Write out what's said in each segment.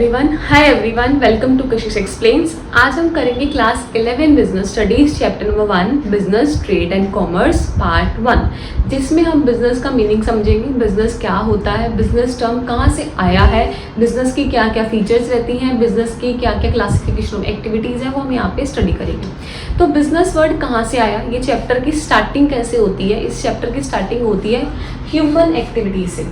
Everyone, welcome to Kashish explains. आज हम करेंगे class 11 business studies chapter number 1 business trade and commerce part 1, जिसमें हम बिजनेस का मीनिंग समझेंगे। बिजनेस क्या होता है, बिजनेस टर्म कहाँ से आया है, बिजनेस की क्या क्या फीचर्स रहती हैं, बिजनेस की क्या क्या क्लासिफिकेशन ऑफ एक्टिविटीज़ है, वो हम यहाँ पे स्टडी करेंगे। तो बिजनेस वर्ड कहाँ से आया, ये चैप्टर की स्टार्टिंग कैसे होती है। इस चैप्टर की स्टार्टिंग होती है ह्यूमन एक्टिविटी से।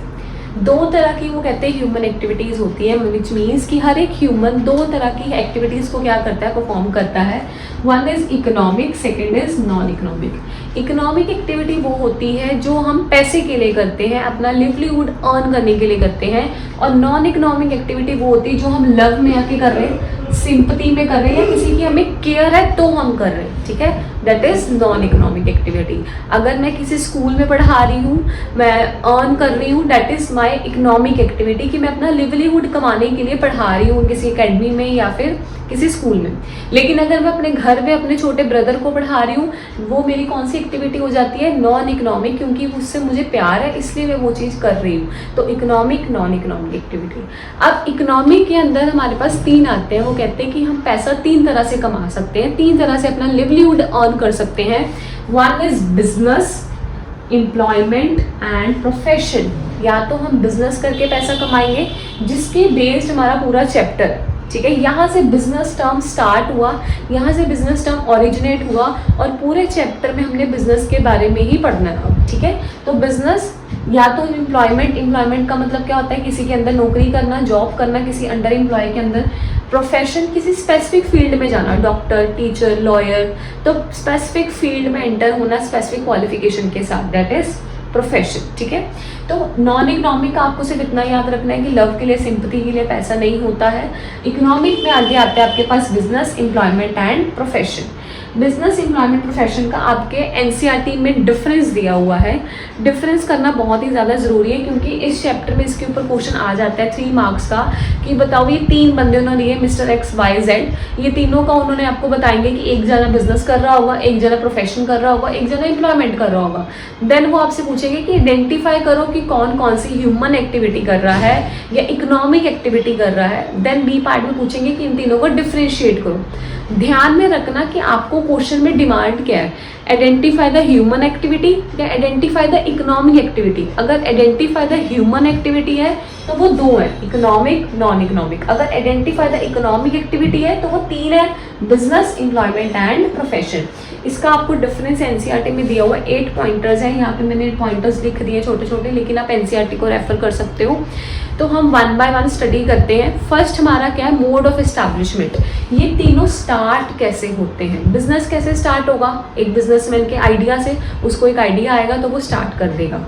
दो तरह की वो कहते हैं ह्यूमन एक्टिविटीज़ होती है, विच मीन्स कि हर एक ह्यूमन दो तरह की एक्टिविटीज़ को क्या करता है, परफॉर्म करता है। One is economic, second is non economic. Economic activity वो होती है जो हम पैसे के लिए करते हैं, अपना लिवलीहुड अर्न करने के लिए करते हैं। और नॉन इकोनॉमिक एक्टिविटी वो होती है जो हम लव में आके कर रहे हैं, सिंपथी में कर रहे हैं, या किसी की हमें केयर है तो हम कर रहे हैं, ठीक है, that is non economic activity. अगर मैं किसी स्कूल में पढ़ा रही हूँ, मैं अर्न कर रही हूँ, that is my economic activity, कि मैं अपना लिवलीहुड कमाने के लिए पढ़ा रही हूँ किसी एकेडमी में या फिर किसी स्कूल में। लेकिन अगर मैं अपने घर में अपने छोटे ब्रदर को पढ़ा रही हूँ, वो मेरी कौन सी एक्टिविटी हो जाती है, नॉन इकोनॉमिक, क्योंकि उससे मुझे प्यार है इसलिए मैं वो चीज़ कर रही हूँ। तो इकोनॉमिक, नॉन इकोनॉमिक एक्टिविटी। अब इकोनॉमिक के अंदर हमारे पास तीन आते हैं। वो कहते हैं कि हम पैसा तीन तरह से कमा सकते हैं, तीन तरह से अपना लिवलीहुड अर्न कर सकते हैं। One is business, employment and profession. या तो हम बिजनेस करके पैसा कमाएंगे, जिसके बेस्ड हमारा पूरा चैप्टर, ठीक है, यहाँ से बिजनेस टर्म स्टार्ट हुआ, यहाँ से बिजनेस टर्म ओरिजिनेट हुआ, और पूरे चैप्टर में हमने बिजनेस के बारे में ही पढ़ना है, ठीक है। तो बिजनेस या तो एम्प्लॉयमेंट, एम्प्लॉयमेंट का मतलब क्या होता है, किसी के अंदर नौकरी करना, जॉब करना, किसी अंडर एम्प्लॉय के अंदर। प्रोफेशन, किसी स्पेसिफिक फील्ड में जाना, डॉक्टर, टीचर, लॉयर, तो स्पेसिफिक फील्ड में एंटर होना स्पेसिफिक क्वालिफिकेशन के साथ, दैट इज प्रोफेशन, ठीक है। तो नॉन इकोनॉमिक का आपको सिर्फ इतना याद रखना है कि लव के लिए, सिंपथी के लिए पैसा नहीं होता है। इकोनॉमिक में आगे आते हैं आपके पास business, employment and profession. Business, employment, profession का आपके एनसीईआरटी में डिफरेंस दिया हुआ है। डिफरेंस करना बहुत ही ज़्यादा ज़रूरी है, क्योंकि इस चैप्टर में इसके ऊपर क्वेश्चन आ जाता है 3 मार्क्स का, कि बताओ ये तीन बंदे उन्होंने लिए, मिस्टर एक्स वाई जेड, ये तीनों का उन्होंने आपको बताएंगे कि एक जना बिजनेस कर रहा होगा, एक जना प्रोफेशन कर रहा होगा, एक जना एम्प्लॉयमेंट कर रहा होगा। देन वो आपसे पूछेंगे कि आइडेंटिफाई करो कि कौन कौन सी ह्यूमन एक्टिविटी कर रहा है या इकोनॉमिक एक्टिविटी कर रहा है। देन बी पार्ट में पूछेंगे कि इन तीनों को डिफ्रेंशिएट करो। ध्यान में रखना कि आपको क्वेश्चन में डिमांड क्या है, आइडेंटिफाई द ह्यूमन एक्टिविटी या आइडेंटिफाई द इकोनॉमिक एक्टिविटी। अगर आइडेंटिफाई द ह्यूमन एक्टिविटी है तो वो दो है, इकोनॉमिक, नॉन इकोनॉमिक। अगर आइडेंटिफाई द इकोनॉमिक एक्टिविटी है तो वो तीन है, बिजनेस, एम्प्लॉयमेंट एंड प्रोफेशन। इसका आपको डिफरेंस एनसीईआरटी में दिया हुआ है, 8 पॉइंटर्स हैं। यहाँ पे मैंने पॉइंटर्स लिख दिए छोटे छोटे, लेकिन आप एनसीईआरटी को रेफर कर सकते हो। तो हम 1 बाय 1 स्टडी करते हैं। फर्स्ट हमारा क्या है, मोड ऑफ एस्टैब्लिशमेंट। ये तीनों स्टार्ट कैसे होते हैं। बिजनेस कैसे स्टार्ट होगा, एक बिजनेसमैन के आइडिया से, उसको एक आइडिया आएगा तो वो स्टार्ट कर देगा।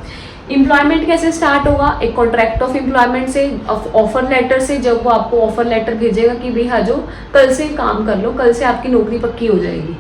एम्प्लॉयमेंट कैसे स्टार्ट होगा, एक कॉन्ट्रैक्ट ऑफ एम्प्लॉयमेंट से, ऑफर लेटर से, जब वो आपको ऑफर लेटर भेजेगा कि भाई हाँ जो कल से काम कर लो, कल से आपकी नौकरी पक्की हो जाएगी।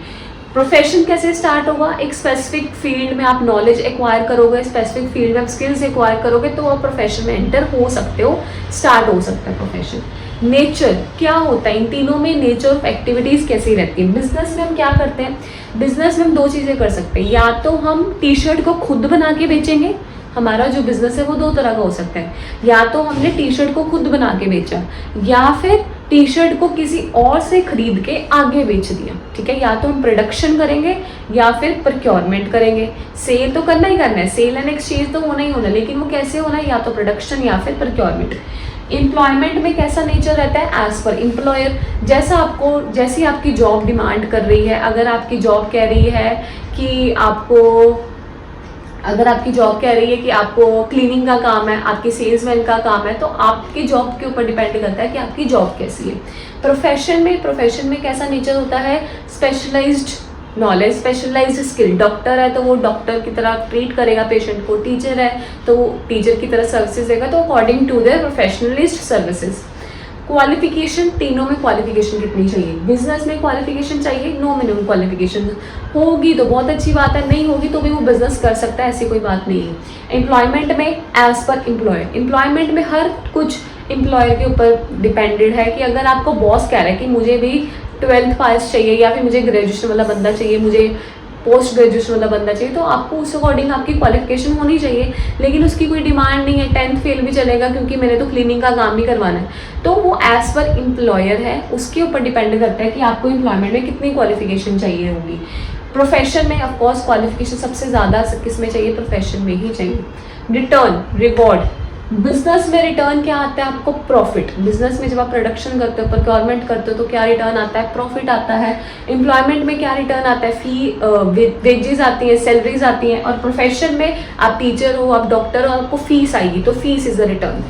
प्रोफेशन कैसे स्टार्ट होगा, एक स्पेसिफिक फील्ड में आप नॉलेज एक्वायर करोगे, स्पेसिफिक फील्ड में आप स्किल्स एक्वायर करोगे तो आप प्रोफेशन में एंटर हो सकते हो, स्टार्ट हो सकता है प्रोफेशन। नेचर क्या होता है, इन तीनों में नेचर ऑफ एक्टिविटीज़ कैसी रहती है। बिजनेस में हम क्या करते हैं, बिजनेस में हम दो चीज़ें कर सकते हैं, या तो हम टी शर्ट को खुद बना के बेचेंगे, हमारा जो बिजनेस है वो दो तरह का हो सकता है, या तो हमने टी शर्ट को खुद बना के बेचा, या फिर टी शर्ट को किसी और से खरीद के आगे बेच दिया, ठीक है। या तो हम प्रोडक्शन करेंगे या फिर प्रोक्योरमेंट करेंगे। सेल तो करना ही करना है, सेल एंड एक्सचेंज तो होना ही होना है, लेकिन वो कैसे होना है, या तो प्रोडक्शन या फिर प्रोक्योरमेंट। एम्प्लॉयमेंट में कैसा नेचर रहता है, एज पर एम्प्लॉयर, जैसी आपकी जॉब डिमांड कर रही है। अगर आपकी जॉब कह रही है कि आपको क्लीनिंग का काम है, आपकी सेल्समैन का काम है, तो आपकी जॉब के ऊपर डिपेंड करता है कि आपकी जॉब कैसी है। प्रोफेशन में कैसा नेचर होता है, specialised knowledge, specialised skill. Doctor है तो वो डॉक्टर की तरह ट्रीट करेगा पेशेंट को, टीचर है तो वो टीचर की तरह सर्विसेज देगा, तो according to their professionalist services. Qualification, तीनों में क्वालिफिकेशन कितनी चाहिए। बिजनेस में क्वालिफिकेशन चाहिए, नो मिनिमम क्वालिफिकेशन होगी तो बहुत अच्छी बात है, नहीं होगी तो भी वो बिजनेस कर सकता है, ऐसी कोई बात नहीं है। एम्प्लॉयमेंट में एज पर एम्प्लॉयर, एम्प्लॉयमेंट में हर कुछ एम्प्लॉयर के ऊपर डिपेंडेड है, कि अगर आपको बॉस कह रहा है कि मुझे भी 12th पास चाहिए या फिर मुझे ग्रेजुएशन वाला बंदा चाहिए, मुझे पोस्ट ग्रेजुएशन वाला बंदा चाहिए, तो आपको उस अकॉर्डिंग आपकी क्वालिफिकेशन होनी चाहिए, लेकिन उसकी कोई डिमांड नहीं है, 10th फेल भी चलेगा क्योंकि मैंने तो क्लीनिंग का काम भी करवाना है। तो वो एज पर एम्प्लॉयर है, उसके ऊपर डिपेंड करता है कि आपको एम्प्लॉयमेंट में कितनी क्वालिफिकेशन चाहिए होगी। प्रोफेशन में ऑफकोर्स क्वालिफिकेशन सबसे ज़्यादा किस में चाहिए, प्रोफेशन में ही चाहिए। रिटर्न, रिवॉर्ड, बिजनेस में रिटर्न क्या आता है आपको, प्रॉफिट। बिजनेस में जब आप प्रोडक्शन करते हो, प्रोक्योरमेंट करते हो, तो क्या रिटर्न आता है, प्रॉफिट आता है। एम्प्लॉयमेंट में क्या रिटर्न आता है, फी, वेजेस आती हैं, सैलरीज आती हैं। और प्रोफेशन में आप टीचर हो, आप डॉक्टर हो, आपको फीस आएगी, तो fees is the return.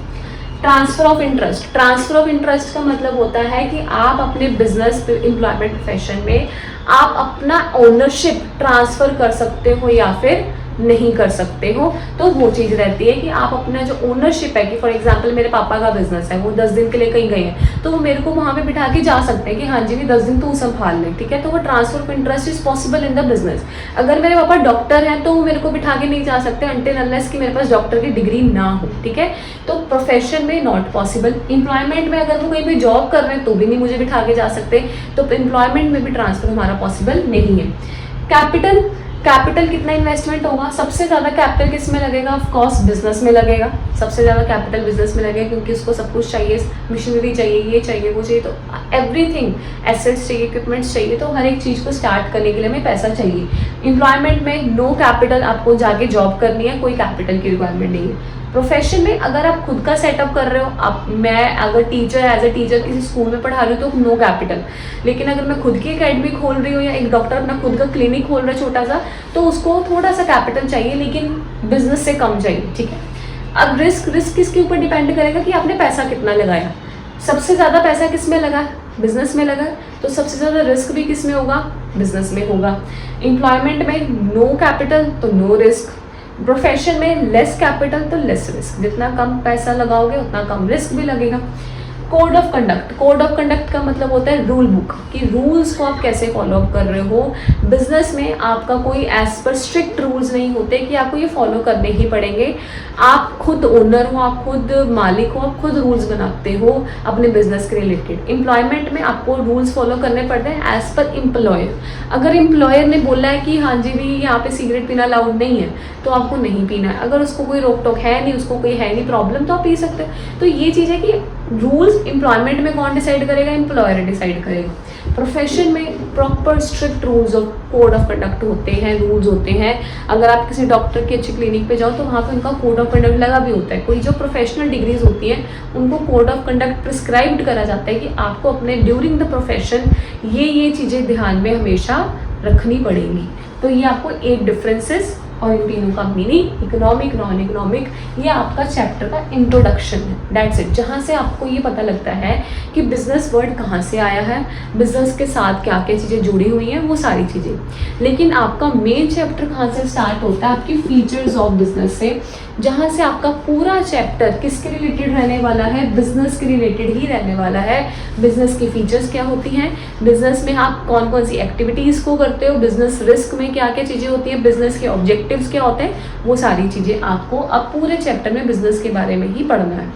Transfer of interest, transfer of interest का मतलब होता है कि आप अपने बिजनेस एम्प्लॉयमेंट प्रोफेशन में आप अपना ओनरशिप ट्रांसफर कर सकते हो या फिर नहीं कर सकते हो। तो वो चीज़ रहती है कि आप अपना जो ओनरशिप है, कि फॉर एग्जांपल मेरे पापा का बिजनेस है, वो 10 दिन के लिए कहीं गए हैं, तो वो मेरे को वहाँ पे बिठा के जा सकते हैं कि हाँ जी भी 10 दिन तू संभाल ले, ठीक है। तो वो transfer of interest is possible in the business. अगर मेरे पापा डॉक्टर हैं तो वो मेरे को बिठा के नहीं जा सकते अनटिल अनलेस कि मेरे पास डॉक्टर की डिग्री ना हो, ठीक है। तो प्रोफेशन में नॉट पॉसिबल। एम्प्लॉयमेंट में अगर वो कहीं पे जॉब कर रहे हैं तो भी नहीं मुझे बिठा के जा सकते, तो एम्प्लॉयमेंट में भी ट्रांसफर हमारा पॉसिबल नहीं है। कैपिटल, कैपिटल कितना इन्वेस्टमेंट होगा, सबसे ज़्यादा कैपिटल किस में लगेगा, ऑफ कोर्स बिजनेस में लगेगा। सबसे ज़्यादा कैपिटल बिजनेस में लगेगा क्योंकि उसको सब कुछ चाहिए, मशीनरी चाहिए, ये चाहिए, वो चाहिए, तो एवरीथिंग, एसेट्स चाहिए, इक्विपमेंट्स चाहिए, तो हर एक चीज़ को स्टार्ट करने के लिए हमें पैसा चाहिए। एम्प्लॉयमेंट में नो कैपिटल, आपको जाके जॉब करनी है, कोई कैपिटल की रिक्वायरमेंट नहीं है। प्रोफेशन में अगर आप खुद का सेटअप कर रहे हो, आप, मैं अगर टीचर, एज ए टीचर किसी स्कूल में पढ़ा रही हूँ तो नो कैपिटल। लेकिन अगर मैं खुद की एकेडमी खोल रही हूँ या एक डॉक्टर अपना खुद का क्लिनिक खोल रहा है छोटा सा, तो उसको थोड़ा सा कैपिटल चाहिए, लेकिन बिजनेस से कम चाहिए, ठीक है। अब रिस्क, रिस्क किसके ऊपर डिपेंड करेगा कि आपने पैसा कितना लगाया। सबसे ज़्यादा पैसा किस में लगा, बिजनेस में लगा, तो सबसे ज़्यादा रिस्क भी किस में होगा, बिजनेस में होगा। एम्प्लॉयमेंट में नो कैपिटल तो नो रिस्क, प्रोफेशन में लेस कैपिटल तो लेस रिस्क, जितना कम पैसा लगाओगे उतना कम रिस्क भी लगेगा। Code of conduct, code of conduct का मतलब होता है रूल बुक, कि रूल्स को आप कैसे फॉलो अप कर रहे हो। बिजनेस में आपका कोई एज पर स्ट्रिक्ट रूल्स नहीं होते कि आपको ये फॉलो करने ही पड़ेंगे। आप खुद ओनर हो, आप खुद मालिक हो, आप खुद रूल्स बनाते हो अपने बिजनेस के रिलेटेड। एम्प्लॉयमेंट में आपको रूल्स फॉलो करने पड़ते हैं एज पर एम्प्लॉयर। अगर एम्प्लॉयर ने बोला है कि हाँ जी भी यहाँ पे सिगरेट पीना अलाउड नहीं है, तो आपको नहीं पीना है। अगर उसको कोई रोक टोक है नहीं, उसको कोई है नहीं प्रॉब्लम, तो आप पी सकते हैं। तो ये चीज़ है कि रूल्स एम्प्लॉयमेंट में कौन डिसाइड करेगा, एम्प्लॉयर डिसाइड करेगा। प्रोफेशन में proper strict rules of code of conduct होते हैं, रूल्स होते हैं। अगर आप किसी डॉक्टर की अच्छी क्लिनिक पे जाओ तो वहाँ पे उनका कोड ऑफ कंडक्ट लगा भी होता है। कोई जो प्रोफेशनल डिग्रीज होती हैं उनको कोड ऑफ कंडक्ट प्रिस्क्राइब्ड करा जाता है कि आपको अपने ड्यूरिंग द प्रोफेशन ये चीज़ें ध्यान में हमेशा रखनी पड़ेंगी। तो ये आपको एक डिफरेंसेस और इन तीनों का मीनिंग, इकोनॉमिक, नॉन इकोनॉमिक, ये आपका चैप्टर का इंट्रोडक्शन है। दैट्स इट, जहाँ से आपको ये पता लगता है कि बिजनेस वर्ड कहाँ से आया है, बिजनेस के साथ क्या क्या चीज़ें जुड़ी हुई हैं, वो सारी चीज़ें। लेकिन आपका मेन चैप्टर कहाँ से स्टार्ट होता है, आपकी फीचर्स ऑफ बिजनेस से, जहाँ से आपका पूरा चैप्टर किसके रिलेटेड रहने वाला है, बिजनेस के रिलेटेड ही रहने वाला है। बिजनेस की फीचर्स क्या होती हैं, बिजनेस में आप कौन कौन सी एक्टिविटीज़ को करते हो, बिजनेस रिस्क में क्या क्या चीज़ें होती हैं, बिजनेस के ऑब्जेक्टिव्स क्या होते हैं, वो सारी चीज़ें आपको अब पूरे चैप्टर में बिजनेस के बारे में ही पढ़ना है।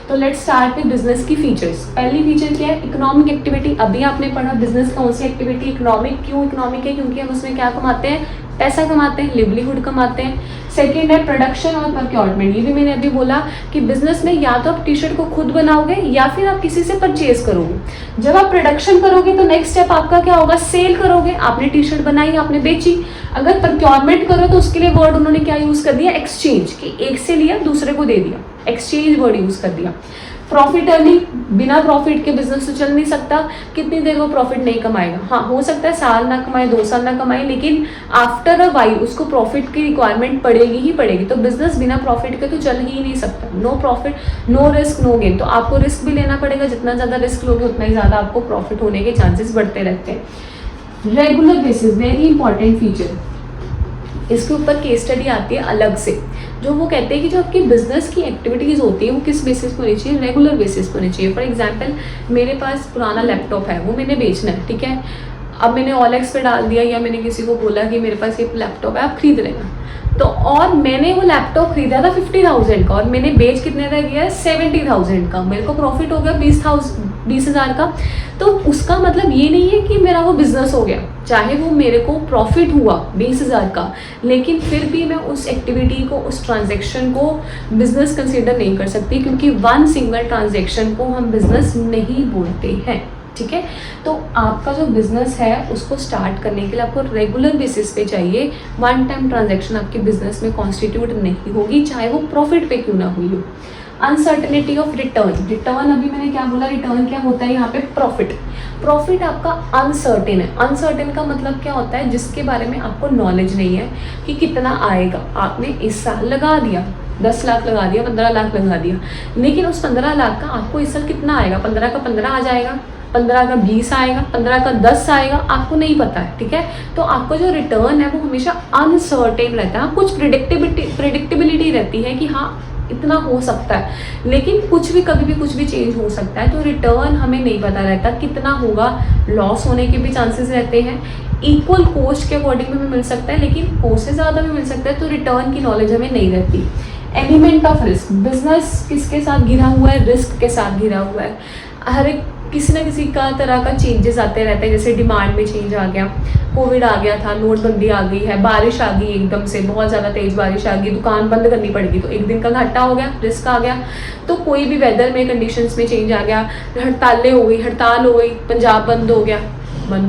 तो लेट्स स्टार्ट विद बिजनेस की फीचर्स। पहली फीचर क्या है, इकोनॉमिक एक्टिविटी। अभी आपने पढ़ा बिजनेस कौन सी एक्टिविटी, इकोनॉमिक। क्यों इकोनॉमिक है, क्योंकि हम उसमें क्या कमाते हैं, पैसा कमाते हैं, लिवलीहुड कमाते हैं। सेकेंड है प्रोडक्शन और प्रोक्योरमेंट। ये भी मैंने अभी बोला कि बिजनेस में या तो आप टी शर्ट को खुद बनाओगे या फिर आप किसी से परचेज करोगे। जब आप प्रोडक्शन करोगे तो नेक्स्ट स्टेप आपका क्या होगा, सेल करोगे। आपने टी शर्ट बनाई, आपने बेची। अगर प्रोक्योरमेंट करो तो उसके लिए वर्ड उन्होंने क्या यूज कर दिया, एक्सचेंज, कि एक से लिया दूसरे को दे दिया, एक्सचेंज वर्ड यूज कर दिया। प्रॉफिट अर्निंग, बिना प्रॉफिट के बिजनेस तो चल नहीं सकता। कितनी देर वो प्रॉफिट नहीं कमाएगा, हाँ हो सकता है साल ना कमाए, 2 साल ना कमाए, लेकिन आफ्टर अ वाइल उसको प्रॉफिट की रिक्वायरमेंट पड़ेगी ही पड़ेगी। तो बिजनेस बिना प्रॉफिट के तो चल ही नहीं सकता। No profit no risk no gain. तो आपको रिस्क भी लेना पड़ेगा, जितना ज़्यादा रिस्क लोगे उतना ही ज़्यादा आपको प्रॉफिट होने के चांसेस बढ़ते रहते हैं। Regular basis, very important feature. इसके ऊपर केस स्टडी आती है अलग से, जो वो कहते हैं कि जो आपकी बिजनेस की एक्टिविटीज़ होती है वो किस बेसिस पर होनी चाहिए, रेगुलर बेसिस पर होनी चाहिए। फॉर एग्जांपल मेरे पास पुराना लैपटॉप है, वो मैंने बेचना है, ठीक है। अब मैंने OLX पे डाल दिया या मैंने किसी को बोला कि मेरे पास ये लैपटॉप है, आप खरीद लेना। तो और मैंने वो लैपटॉप खरीदा था 50,000 का और मैंने बेच कितने का किया है, 70,000 का। मेरे को प्रॉफिट हो गया 20,000 का, तो उसका मतलब ये नहीं है कि मेरा वो बिजनेस हो गया। चाहे वो मेरे को प्रॉफिट हुआ 20,000 का, लेकिन फिर भी मैं उस एक्टिविटी को, उस ट्रांजैक्शन को बिजनेस कंसीडर नहीं कर सकती, क्योंकि वन सिंगल ट्रांजैक्शन को हम बिजनेस नहीं बोलते हैं। ठीक है, तो आपका जो बिजनेस है उसको स्टार्ट करने के लिए आपको रेगुलर बेसिस पे चाहिए। वन टाइम ट्रांजैक्शन आपके बिजनेस में कॉन्स्टिट्यूट नहीं होगी, चाहे वो प्रॉफिट पे क्यों ना हुई हो। अनसर्टेनिटी ऑफ रिटर्न, रिटर्न अभी मैंने क्या बोला, रिटर्न क्या होता है यहाँ पे, प्रॉफिट। प्रॉफिट आपका अनसर्टेन है। अनसर्टेन का मतलब क्या होता है, जिसके बारे में आपको नॉलेज नहीं है कि कितना आएगा। आपने इस साल लगा दिया 10 लाख लगा दिया, 15 लाख लगा दिया, लेकिन उस 15 लाख का आपको इस साल कितना आएगा, 15 का 15 आ जाएगा, 15 का 20 आएगा, 15 का 10 आएगा, आपको नहीं पता है। ठीक है, तो आपका जो रिटर्न है वो हमेशा अनसर्टेन रहता है। कुछ प्रिडिक्टेबिलिटी रहती है कि हाँ इतना हो सकता है, लेकिन कुछ भी कभी भी कुछ भी चेंज हो सकता है। तो रिटर्न हमें नहीं पता रहता कितना होगा, लॉस होने के भी चांसेस रहते हैं। इक्वल कॉस्ट के अकॉर्डिंग में मिल सकता है, लेकिन कॉस्ट से ज़्यादा भी मिल सकता है, तो रिटर्न की नॉलेज हमें नहीं रहती। एलिमेंट ऑफ रिस्क, बिजनेस किसके साथ घिरा हुआ है, रिस्क के साथ घिरा हुआ है। हर एक किसी ना किसी का तरह का चेंजेस आते रहते हैं, जैसे डिमांड में चेंज आ गया, कोविड आ गया था, नोटबंदी आ गई है, बारिश आ गई एकदम से, बहुत ज़्यादा तेज़ बारिश आ गई, दुकान बंद करनी पड़ेगी, तो एक दिन का घाटा हो गया, रिस्क आ गया। तो कोई भी वेदर में कंडीशंस में चेंज आ गया, हड़तालें हो गई, हड़ताल हो गई, पंजाब बंद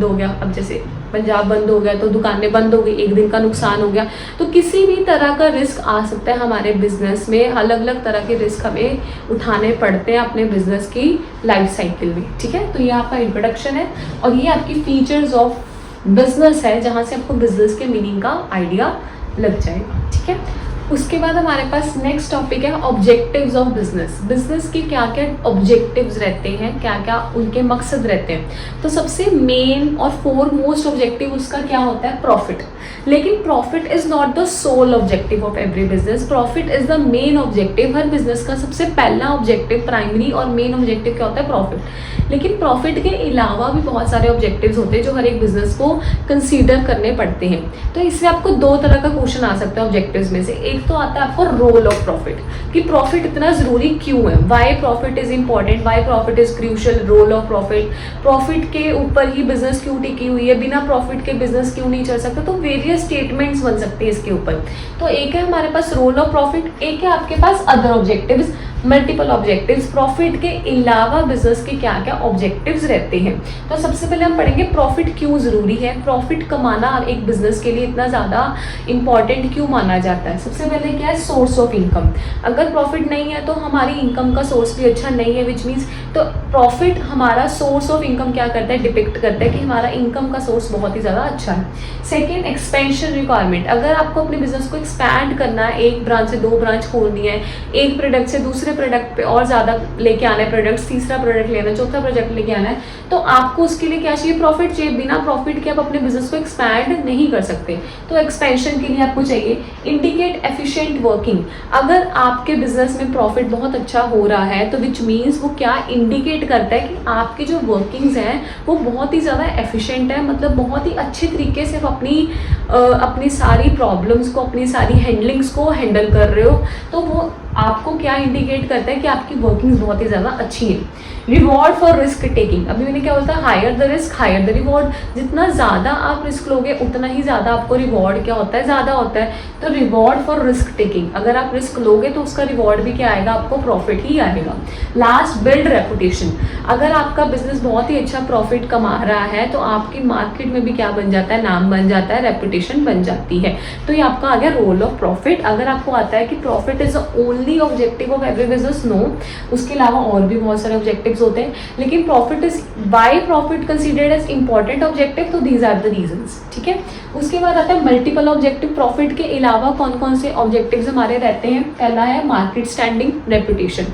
हो गया। अब जैसे पंजाब बंद हो गया तो दुकानें बंद हो गई, एक दिन का नुकसान हो गया। तो किसी भी तरह का रिस्क आ सकता है हमारे बिजनेस में। अलग अलग तरह के रिस्क हमें उठाने पड़ते हैं अपने बिजनेस की लाइफ साइकिल में। ठीक है, तो ये आपका इंट्रोडक्शन है और ये आपकी फीचर्स ऑफ बिजनेस है, जहाँ से आपको बिजनेस के मीनिंग का आइडिया लग जाएगा। ठीक है, उसके बाद हमारे पास नेक्स्ट टॉपिक है ऑब्जेक्टिव्स ऑफ बिजनेस। बिजनेस के क्या क्या ऑब्जेक्टिव्स रहते हैं, क्या क्या उनके मकसद रहते हैं। तो सबसे मेन और फोरमोस्ट ऑब्जेक्टिव उसका क्या होता है, प्रॉफिट। लेकिन profit is not the sole objective of every business, profit is the main objective. हर बिजनेस का सबसे पहला ऑब्जेक्टिव, प्राइमरी और मेन ऑब्जेक्टिव क्या होता है, प्रॉफिट। लेकिन प्रॉफिट के अलावा भी बहुत सारे ऑब्जेक्टिव्स होते हैं जो हर एक बिजनेस को कंसीडर करने पड़ते हैं। तो इससे आपको दो तरह का क्वेश्चन आ सकता है ऑब्जेक्टिव्स में से। एक तो आता है आपको रोल ऑफ प्रॉफिट, कि प्रॉफिट इतना जरूरी क्यों है, why profit is important, why profit is crucial, role of profit, profit के ऊपर ही बिजनेस क्यों टिकी हुई है, बिना प्रॉफिट के बिजनेस क्यों नहीं चल सकता। तो वेरियस स्टेटमेंट्स बन सकते हैं इसके ऊपर। तो एक है हमारे पास रोल ऑफ प्रॉफिट, एक है आपके पास other objectives, multiple objectives. Profit के अलावा बिजनेस के क्या क्या ऑब्जेक्टिव्स रहते हैं। तो सबसे पहले हम पढ़ेंगे प्रॉफिट क्यों जरूरी है, प्रॉफिट कमाना एक बिजनेस के लिए इतना ज़्यादा इंपॉर्टेंट क्यों माना जाता है। सबसे पहले क्या है, सोर्स ऑफ इनकम। अगर प्रॉफिट नहीं है तो हमारी इनकम का सोर्स भी अच्छा नहीं है, विच मीन्स तो प्रॉफिट हमारा सोर्स ऑफ इनकम क्या करता है, डिपिक्ट करता है कि हमारा इनकम का सोर्स बहुत ही ज़्यादा अच्छा है। Second, expansion requirement. अगर आपको अपने बिजनेस को एक्सपैंड करना है, एक ब्रांच से 2 ब्रांच खोलनी है, एक प्रोडक्ट से दूसरे प्रोडक्ट पे और ज़्यादा लेके आना है, प्रोडक्ट तीसरा प्रोडक्ट लेना है, चौथा प्रोडक्ट लेके आना है, तो आपको उसके लिए क्या चाहिए, प्रॉफिट चाहिए। बिना प्रॉफिट के आप अपने बिजनेस को एक्सपैंड नहीं कर सकते। तो एक्सपेंशन के लिए आपको चाहिए। Indicate efficient working. अगर आपके बिजनेस में प्रॉफिट बहुत अच्छा हो रहा है तो विच मीन्स वो क्या इंडिकेट करता है कि आपकी जो वर्किंग्स हैं वो बहुत ही ज़्यादा एफिशिएंट है, मतलब बहुत ही अच्छे तरीके से आप अपनी सारी प्रॉब्लम्स को, अपनी सारी हैंडलिंग्स को हैंडल कर रहे हो। तो वो आपको क्या इंडिकेट करता है कि आपकी वर्किंग्स बहुत ही ज़्यादा अच्छी है। Reward for risk taking. अभी मैंने क्या बोलता है, higher the risk higher the reward. जितना ज़्यादा आप रिस्क लोगे उतना ही ज़्यादा आपको रिवॉर्ड क्या होता है, ज़्यादा होता है। तो रिवॉर्ड फॉर रिस्क टेकिंग, अगर आप रिस्क लोगे तो उसका रिवॉर्ड भी क्या आएगा, आपको प्रॉफिट ही आएगा। Last, build reputation. अगर आपका बिजनेस बहुत ही अच्छा प्रॉफिट कमा रहा है तो आपकी मार्केट में भी क्या बन जाता है, नाम बन जाता है, रेपुटेशन बन जाती है। तो ये आपका आ गया रोल ऑफ प्रॉफिट। अगर आपको आता है कि profit is the only objective of every business, no, उसके अलावा और भी बहुत सारे ऑब्जेक्टिव्स होते हैं, लेकिन profit is by profit considered as important objective. तो दीज आर द रीजंस। ठीक है, उसके बाद आता है मल्टीपल ऑब्जेक्टिव। प्रॉफिट के अलावा कौन कौन से ऑब्जेक्टिव्स हमारे रहते हैं। पहला है मार्केट स्टैंडिंग, रेपुटेशन।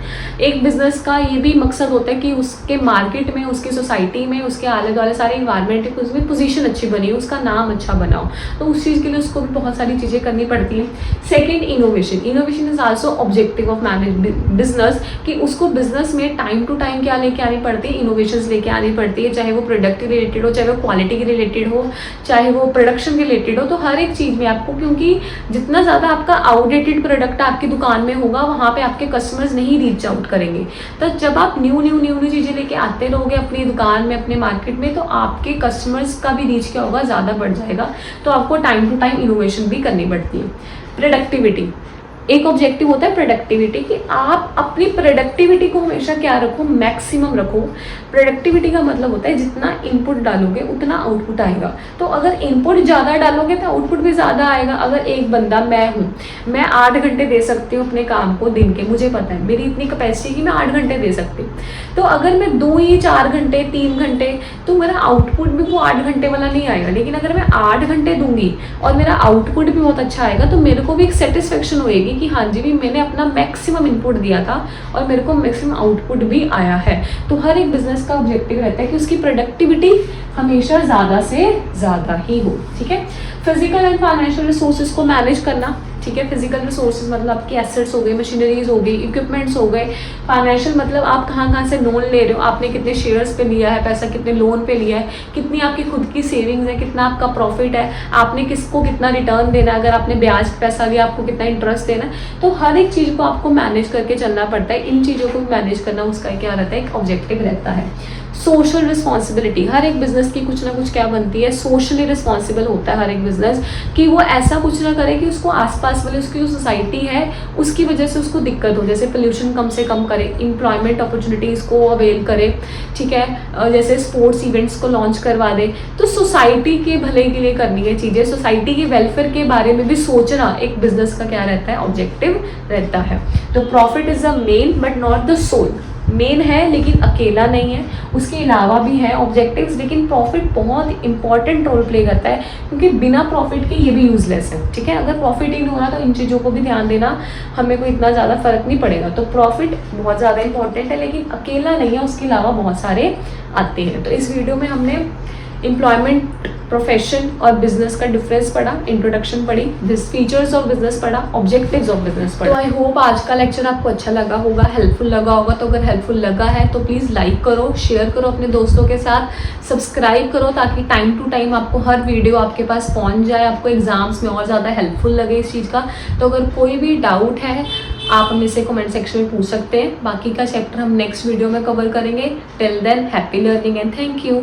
एक बिजनेस का ये भी मकसद होता है कि उसके मार्केट में, उसकी सोसाइटी में, उसके आले दुआले सारे इन्वायरमेंट में उसमें पोजीशन अच्छी बनी, उसका नाम अच्छा बनाओ। तो उस चीज़ के लिए उसको भी बहुत सारी चीज़ें करनी पड़ती हैं। Second, innovation. Innovation is also objective of manage business, कि उसको बिजनेस में टाइम टू टाइम क्या लेके आनी पड़ती है, इनोवेशंस लेके आनी पड़ती है, चाहे वो प्रोडक्ट रिलेटेड हो, चाहे वो क्वालिटी के रिलेटेड हो, चाहे वो प्रोडक्शन रिलेटेड हो। तो हर एक चीज़ में आपको, क्योंकि जितना ज़्यादा आपका आउटडेटेड प्रोडक्ट आपकी दुकान में होगा वहाँ पे आपके कस्टमर्स नहीं रीच आउट करेंगे। तो जब आप न्यू चीज़ें लेके आते रहोगे अपनी दुकान में, अपने मार्केट में, तो आपके कस्टमर्स का भी रीच क्या होगा, ज़्यादा बढ़ जाएगा। तो आपको टाइम टू टाइम इनोवेशन भी करनी पड़ती है। प्रोडक्टिविटी, एक ऑब्जेक्टिव होता है प्रोडक्टिविटी, कि आप अपनी प्रोडक्टिविटी को हमेशा क्या रखो, मैक्सिमम रखो। प्रोडक्टिविटी का मतलब होता है जितना इनपुट डालोगे उतना आउटपुट आएगा। तो अगर इनपुट ज़्यादा डालोगे तो आउटपुट भी ज़्यादा आएगा। अगर एक बंदा, मैं हूँ, मैं 8 घंटे दे सकती हूँ अपने काम को दिन के, मुझे पता है मेरी इतनी कैपेसिटी कि मैं 8 घंटे दे सकती हूँ। तो अगर मैं 2 ही 4 घंटे 3 घंटे, तो मेरा आउटपुट भी वो 8 घंटे वाला नहीं आएगा। लेकिन अगर मैं 8 घंटे दूंगी और मेरा आउटपुट भी बहुत अच्छा आएगा, तो मेरे को भी एक सेटिस्फेक्शन होएगी कि हाँ जी भी मैंने अपना मैक्सिमम इनपुट दिया था और मेरे को मैक्सिमम आउटपुट भी आया है। तो हर एक बिजनेस का ऑब्जेक्टिव रहता है कि उसकी प्रोडक्टिविटी हमेशा ज़्यादा से ज़्यादा ही हो। ठीक है। फिजिकल एंड फाइनेंशियल रिसोर्सेज को मैनेज करना। ठीक है। फिजिकल रिसोर्सेज मतलब आपकी एसेट्स हो गए, मशीनरीज हो गई, इक्विपमेंट्स हो गए। फाइनेंशियल मतलब आप कहाँ से लोन ले रहे हो, आपने कितने शेयर्स पे लिया है पैसा, कितने लोन पे लिया है, कितनी आपकी खुद की सेविंग्स है, कितना आपका प्रॉफिट है, आपने किसको कितना रिटर्न देना है, अगर आपने ब्याज पैसा लिया आपको कितना इंटरेस्ट देना है। तो हर एक चीज़ को आपको मैनेज करके चलना पड़ता है। इन चीज़ों को मैनेज करना उसका क्या रहता है, एक ऑब्जेक्टिव रहता है। सोशल रिस्पॉन्सिबिलिटी, हर एक बिजनेस की कुछ ना कुछ क्या बनती है, सोशली रिस्पॉन्सिबल होता है हर एक बिजनेस, कि वो ऐसा कुछ ना करे कि उसको आसपास वाले, उसकी जो सोसाइटी है उसकी वजह से उसको दिक्कत हो। जैसे पोल्यूशन कम से कम करे, एम्प्लॉयमेंट अपॉर्चुनिटीज़ को अवेल करे। ठीक है। जैसे स्पोर्ट्स इवेंट्स को लॉन्च करवा दे। तो सोसाइटी के भले के लिए करनी है चीज़ें, सोसाइटी के वेलफेयर के बारे में भी सोचना एक बिजनेस का क्या रहता है, ऑब्जेक्टिव रहता है। तो profit is the main but not the sole. Main है लेकिन अकेला नहीं है, उसके अलावा भी है ऑब्जेक्टिव्स, लेकिन प्रॉफिट बहुत इंपॉर्टेंट रोल प्ले करता है, क्योंकि बिना प्रॉफिट के ये भी यूजलेस है। ठीक है। अगर प्रॉफिट ही नहीं हो रहा तो इन चीज़ों को भी ध्यान देना, हमें कोई इतना ज़्यादा फर्क नहीं पड़ेगा। तो प्रॉफिट बहुत ज़्यादा इंपॉर्टेंट है, लेकिन अकेला नहीं है, उसके अलावा बहुत सारे आते हैं। तो इस वीडियो में हमने एम्प्लॉयमेंट, प्रोफेशन और बिजनेस का डिफरेंस पढ़ा, इंट्रोडक्शन पढ़ी, दिस फीचर्स ऑफ बिजनेस पढ़ा, ऑब्जेक्टिव्स ऑफ बिजनेस पढ़ा। तो आई होप आज का लेक्चर आपको अच्छा लगा होगा, हेल्पफुल लगा होगा। तो अगर हेल्पफुल लगा है तो प्लीज़ लाइक करो, शेयर करो अपने दोस्तों के साथ, सब्सक्राइब करो, ताकि टाइम टू टाइम आपको हर वीडियो आपके पास पहुंच जाए, आपको एग्जाम्स में और ज़्यादा हेल्पफुल लगे इस चीज़ का। तो अगर कोई भी डाउट है आप हमें से कमेंट सेक्शन में पूछ सकते हैं। बाकी का चैप्टर हम नेक्स्ट वीडियो में कवर करेंगे। Till than happy learning and thank you.